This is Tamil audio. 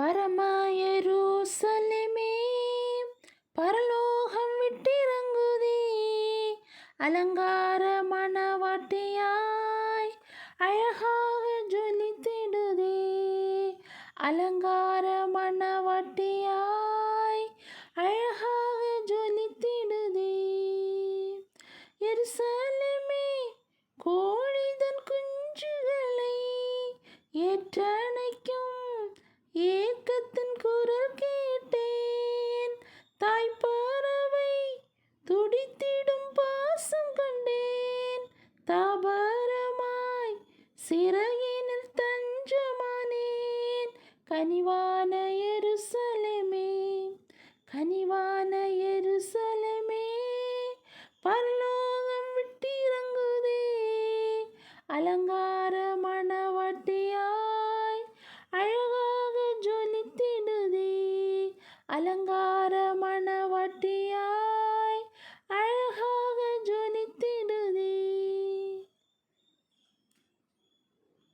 பரமயெரூசலேமே பரலோகம் விட்டிறங்குதே, அலங்கார மணவாட்டியாய் அழகாக ஜொலித்திடுதே. அலங்கார மணவாட்டியாய் அழகாக ஜொலித்திடுதே. எருசலேமே கோழிதன் குஞ்சுகளை ஏற்றணைக்கும் ஏக்கத்தின் குரல் கேட்டேன். தாய்ப்பறவை துடித்திடும் பாசம் கண்டேன். தாபரமாய் சிறகினில் தஞ்சமானேன். கனிவான எருசலேமே, கனிவான எருசலேமே பரலோகம் விட்டிறங்குதே, அலங்கார மணவாட்டியாய் அழகாக ஜொலித்திடுதே. அலங்கார